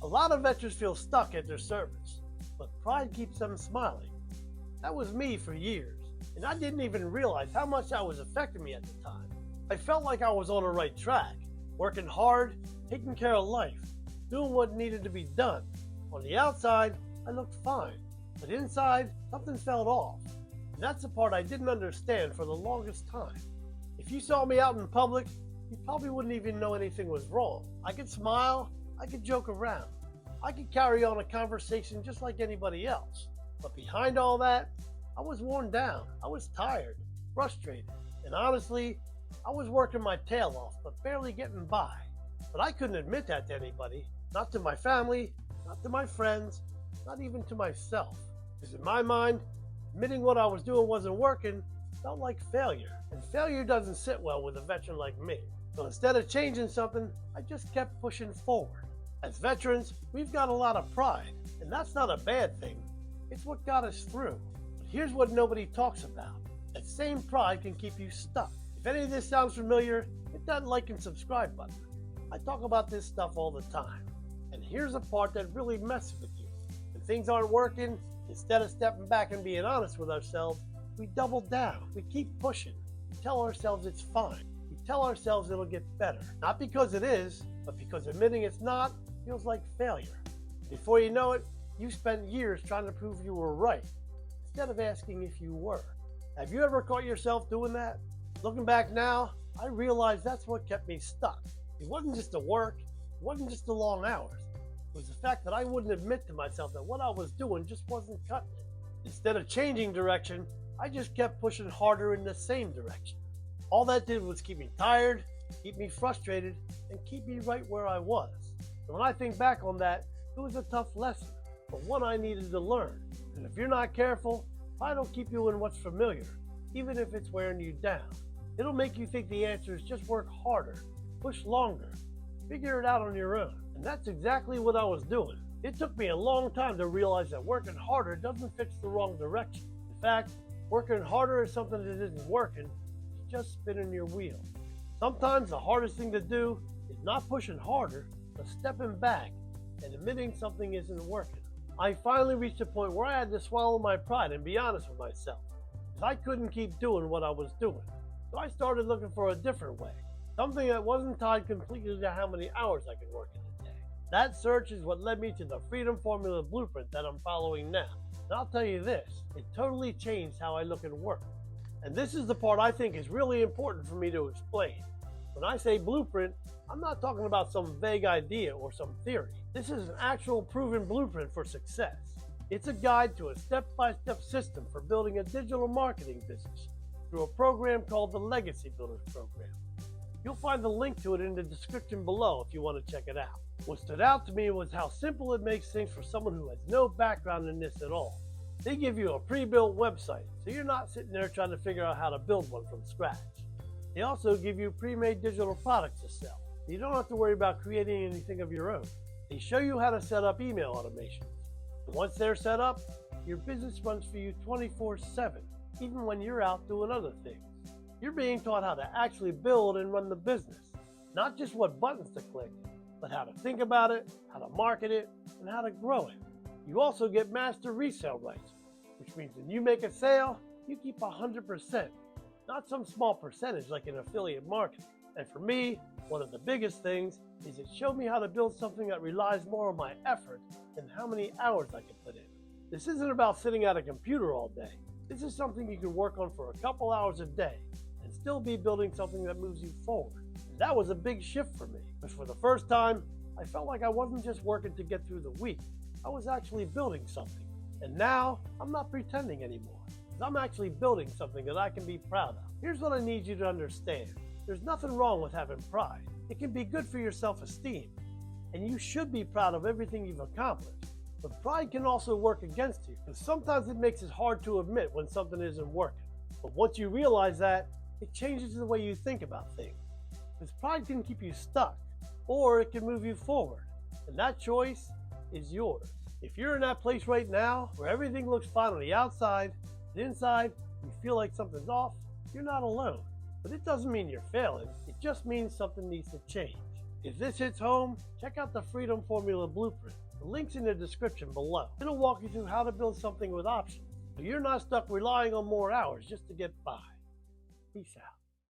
A lot of veterans feel stuck at their service, but pride keeps them smiling. That was me for years, and I didn't even realize how much that was affecting me at the time. I felt like I was on the right track, working hard, taking care of life, doing what needed to be done. On the outside, I looked fine, but inside, something felt off. And that's the part I didn't understand for the longest time. If you saw me out in public, you probably wouldn't even know anything was wrong. I could smile, I could joke around, I could carry on a conversation just like anybody else. But behind all that, I was worn down, I was tired, frustrated, and honestly, I was working my tail off, but barely getting by. But I couldn't admit that to anybody, not to my family, not to my friends, not even to myself. Because in my mind, admitting what I was doing wasn't working felt like failure. And failure doesn't sit well with a veteran like me. So instead of changing something, I just kept pushing forward. As veterans, we've got a lot of pride, and that's not a bad thing. It's what got us through. But here's what nobody talks about. That same pride can keep you stuck. If any of this sounds familiar, hit that like and subscribe button. I talk about this stuff all the time. And here's the part that really messes with you. When things aren't working, instead of stepping back and being honest with ourselves, we double down. We keep pushing. We tell ourselves it's fine. We tell ourselves it'll get better. Not because it is, but because admitting it's not feels like failure. Before you know it, you spent years trying to prove you were right, instead of asking if you were. Have you ever caught yourself doing that? Looking back now, I realize that's what kept me stuck. It wasn't just the work, it wasn't just the long hours. It was the fact that I wouldn't admit to myself that what I was doing just wasn't cutting it. Instead of changing direction, I just kept pushing harder in the same direction. All that did was keep me tired, keep me frustrated, and keep me right where I was. And when I think back on that, it was a tough lesson, but one I needed to learn. And if you're not careful, pride will keep you in what's familiar, even if it's wearing you down. It'll make you think the answer is just work harder, push longer, figure it out on your own. And that's exactly what I was doing. It took me a long time to realize that working harder doesn't fix the wrong direction. In fact, working harder is something that isn't working, it's just spinning your wheels. Sometimes the hardest thing to do is not pushing harder, but stepping back and admitting something isn't working. I finally reached a point where I had to swallow my pride and be honest with myself, because I couldn't keep doing what I was doing. So I started looking for a different way, something that wasn't tied completely to how many hours I could work in a day. That search is what led me to the Freedom Formula blueprint that I'm following now. And I'll tell you this, it totally changed how I look at work. And this is the part I think is really important for me to explain. When I say blueprint, I'm not talking about some vague idea or some theory. This is an actual proven blueprint for success. It's a guide to a step-by-step system for building a digital marketing business through a program called the Legacy Builders Program. You'll find the link to it in the description below if you want to check it out. What stood out to me was how simple it makes things for someone who has no background in this at all. They give you a pre-built website, so you're not sitting there trying to figure out how to build one from scratch. They also give you pre-made digital products to sell. You don't have to worry about creating anything of your own. They show you how to set up email automations. And once they're set up, your business runs for you 24/7, even when you're out doing other things. You're being taught how to actually build and run the business, not just what buttons to click, but how to think about it, how to market it, and how to grow it. You also get master resale rights, which means when you make a sale, you keep 100%, not some small percentage like in affiliate marketing. And for me, one of the biggest things is it showed me how to build something that relies more on my effort than how many hours I can put in. This isn't about sitting at a computer all day. This is something you can work on for a couple hours a day and still be building something that moves you forward. And that was a big shift for me, because for the first time, I felt like I wasn't just working to get through the week. I was actually building something. And now, I'm not pretending anymore, because I'm actually building something that I can be proud of. Here's what I need you to understand. There's nothing wrong with having pride. It can be good for your self-esteem, and you should be proud of everything you've accomplished. But pride can also work against you, because sometimes it makes it hard to admit when something isn't working. But once you realize that, it changes the way you think about things. Because pride can keep you stuck, or it can move you forward. And that choice is yours. If you're in that place right now, where everything looks fine on the outside, and inside you feel like something's off, you're not alone. But it doesn't mean you're failing, it just means something needs to change. If this hits home, check out the Freedom Formula Blueprint. The link's in the description below. It'll walk you through how to build something with options, so you're not stuck relying on more hours just to get by. Peace out.